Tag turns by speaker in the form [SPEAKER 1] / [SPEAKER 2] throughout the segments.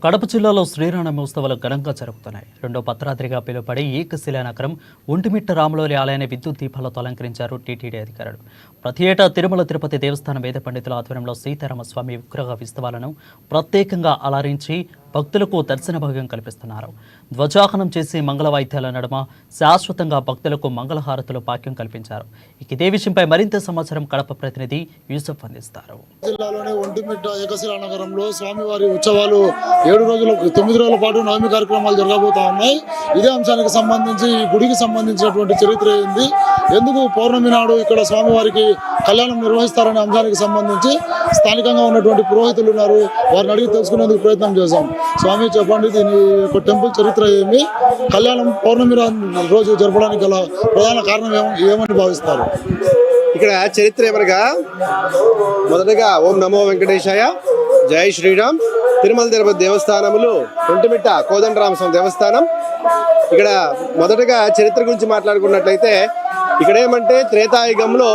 [SPEAKER 1] కడప జిల్లాలో శ్రీరామ ఉత్సవాలు ఘనంగా జరుగుతున్నాయి. రెండో పత్రాద్రిగా పిలువబడే ఏకశిలా నగరం ఒంటిమిట్ట రాములోని ఆలయాన్ని విద్యుత్ దీపాలతో అలంకరించారు టీటీడీ అధికారులు. ప్రతి ఏటా తిరుమల తిరుపతి దేవస్థానం వేద పండితుల ఆధ్వర్యంలో సీతారామస్వామి విగ్రహ ఉత్సవాలను ప్రత్యేకంగా అలరించి భక్తులకు దర్శన భాగ్యం కల్పిస్తున్నారు. ధ్వజాహనం చేసి మంగళ వాయిద్యాల నడుమ శాశ్వతంగా భక్తులకు మంగళహారతులు భాగ్యం కల్పించారు. ఇదే విషయంపై మరింత సమాచారం కడప ప్రతినిధి యూసఫ్ అందిస్తారు.
[SPEAKER 2] జిల్లాలోని ఒంటిమిట్ట ఏకశిలా నగరంలో స్వామివారి ఉత్సవాలు 9 రోజుల పాటు నవమి కార్యక్రమాలు జరగబోతా ఉన్నాయి. ఇదే అంశానికి సంబంధించి ఈ గుడికి సంబంధించినటువంటి చరిత్ర ఏంది, ఎందుకు పౌర్ణమి నాడు ఇక్కడ స్వామివారికి కళ్యాణం నిర్వహిస్తారనే అంశానికి సంబంధించి స్థానికంగా ఉన్నటువంటి పురోహితులు ఉన్నారు, వారిని అడిగి తెలుసుకునేందుకు ప్రయత్నం చేశాం. స్వామి చెప్పండి, దీని యొక్క టెంపుల్ చరిత్ర ఏమి, కళ్యాణం పౌర్ణమి రోజు జరపడానికి గల ప్రధాన కారణం ఏమని భావిస్తారు?
[SPEAKER 3] ఇక్కడ చరిత్ర ఏమనగా, మొదటగా ఓం నమో వెంకటేశాయ, జై శ్రీరామ్. తిరుమల తిరుపతి దేవస్థానములు ఒంటిమిట్ట కోదండరామస్వామి దేవస్థానం. ఇక్కడ మొదటగా చరిత్ర గురించి మాట్లాడుకున్నట్లయితే, ఇక్కడ ఏమంటే త్రేతాయుగంలో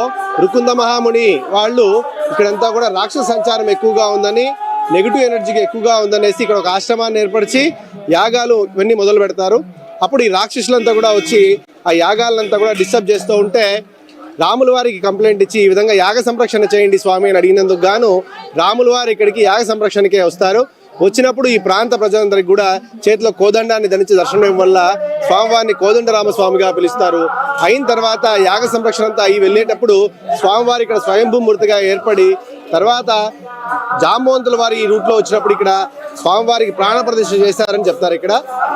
[SPEAKER 3] రుకుంద మహాముని వాళ్ళు ఇక్కడంతా కూడా రాక్షస సంచారం ఎక్కువగా ఉందని, నెగిటివ్ ఎనర్జీకి ఎక్కువగా ఉందనేసి ఇక్కడ ఒక ఆశ్రమాన్ని ఏర్పరిచి యాగాలు ఇవన్నీ మొదలు పెడతారు. అప్పుడు ఈ రాక్షసులంతా కూడా వచ్చి ఆ యాగాలంతా కూడా డిస్టర్బ్ చేస్తూ ఉంటే రాముల వారికి కంప్లైంట్ ఇచ్చి ఈ విధంగా యాగ సంరక్షణ చేయండి స్వామి అని అడిగినందుకు గాను రాముల వారు ఇక్కడికి యాగ సంరక్షణకే వస్తారు. వచ్చినప్పుడు ఈ ప్రాంత ప్రజలందరికీ కూడా చేతిలో కోదండాన్ని ధరించి దర్శనం వల్ల స్వామివారిని కోదండరామస్వామిగా పిలుస్తారు. అయిన తర్వాత యాగ సంరక్షణ అంతా అయి వెళ్ళేటప్పుడు స్వామివారి ఇక్కడ స్వయంభూమూర్తిగా ఏర్పడి తర్వాత జాంబవంతుల వారి ఈ రూట్లో వచ్చినప్పుడు ఇక్కడ స్వామివారికి ప్రాణప్రతిష్ఠ చేశారని చెప్తారు. ఇక్కడ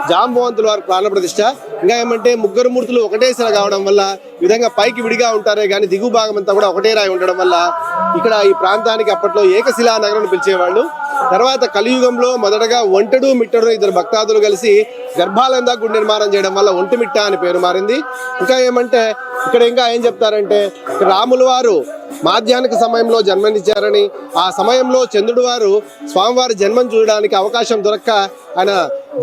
[SPEAKER 3] జాంబవంతుల వారి ప్రాణప్రతిష్ఠ. ఇంకా ఏమంటే ముగ్గురు మూర్తులు ఒకటేసారి కావడం వల్ల ఈ విధంగా పైకి విడిగా ఉంటారే కానీ దిగు భాగం అంతా కూడా ఒకటే రాయి ఉండడం వల్ల ఇక్కడ ఈ ప్రాంతానికి అప్పట్లో ఏకశిలా నగరం పిలిచేవాళ్ళు. తర్వాత కలియుగంలో మొదటగా ఒంటెడు మిట్టడు ఇద్దరు భక్తాదులు కలిసి గర్భాలయం దాకా గుడి నిర్మాణం చేయడం వల్ల ఒంటిమిట్ట అని పేరు మారింది. ఇంకా ఏమంటే ఇక్కడ ఇంకా ఏం చెప్తారంటే, రాముల వారు మాధ్యాహ్నిక సమయంలో జన్మనిచ్చారని, ఆ సమయంలో చంద్రుడు వారు స్వామివారి జన్మను చూడడానికి అవకాశం దొరక్క ఆయన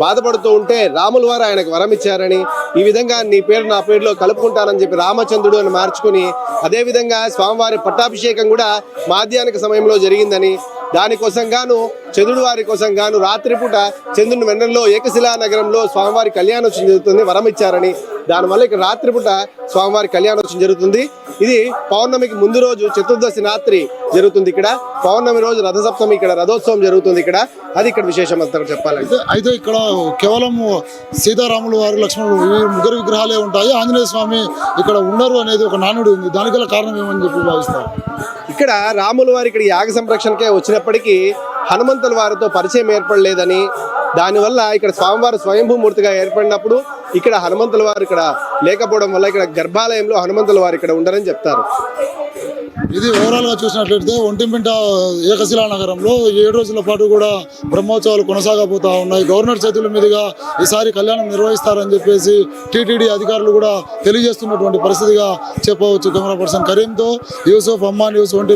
[SPEAKER 3] బాధపడుతూ ఉంటే రాముల వారు ఆయనకు వరం ఇచ్చారని, ఈ విధంగా నీ పేరు నా పేరులో కలుపుకుంటానని చెప్పి రామచంద్రుడు అని మార్చుకుని, అదేవిధంగా స్వామివారి పట్టాభిషేకం కూడా మాధ్యాహ్నిక సమయంలో జరిగిందని, దానికోసం గాను చంద్రుడు వారి కోసం గాను రాత్రిపూట చంద్రుని వెన్నెల్లో ఏకశిలా నగరంలో స్వామివారి కళ్యాణోత్సవం జరుగుతుంది, వరం ఇచ్చారని. దానివల్ల ఇక్కడ రాత్రిపూట స్వామివారి కళ్యాణోత్సవం జరుగుతుంది. ఇది పౌర్ణమికి ముందు రోజు చతుర్దశి రాత్రి జరుగుతుంది. ఇక్కడ పౌర్ణమి రోజు రథసప్తమి, ఇక్కడ రథోత్సవం జరుగుతుంది. ఇక్కడ అది ఇక్కడ విశేషం అంతా చెప్పాలంటే.
[SPEAKER 2] అయితే ఇక్కడ కేవలం సీతారాములు వారు లక్ష్మణుడు ఈ ముగ్గురు విగ్రహాలే ఉంటాయి, ఆంజనేయ స్వామి ఇక్కడ ఉండరు అనేది ఒక నానుడు ఉంది. దానికి గల కారణం ఏమని చెప్పి భావిస్తారు?
[SPEAKER 3] ఇక్కడ రాముల వారి ఇక్కడ యాగ సంరక్షణకే వచ్చినప్పటికీ హనుమంతుల వారితో పరిచయం ఏర్పడలేదని, దానివల్ల ఇక్కడ స్వామివారు స్వయంభూమూర్తిగా ఏర్పడినప్పుడు ఇక్కడ హనుమంతుల వారు ఇక్కడ లేకపోవడం వల్ల ఇక్కడ గర్భాలయంలో హనుమంతుల వారు ఇక్కడ ఉండరని చెప్తారు.
[SPEAKER 2] ఇది ఓవరాల్ గా చూసినట్లయితే ఒంటిమిట్ట ఏకశిలా నగరంలో 7 రోజుల పాటు కూడా బ్రహ్మోత్సవాలు కొనసాగబోతా ఉన్నాయి. గవర్నర్ చేతుల మీదుగా ఈసారి కళ్యాణం నిర్వహిస్తారని చెప్పేసి టీటీడీ అధికారులు కూడా తెలియజేస్తున్నటువంటి పరిస్థితిగా చెప్పవచ్చు. కెమెరా పర్సన్ కరీంతో యూసుఫ్, అమ్మా న్యూస్, ఒంటిమిట్ట.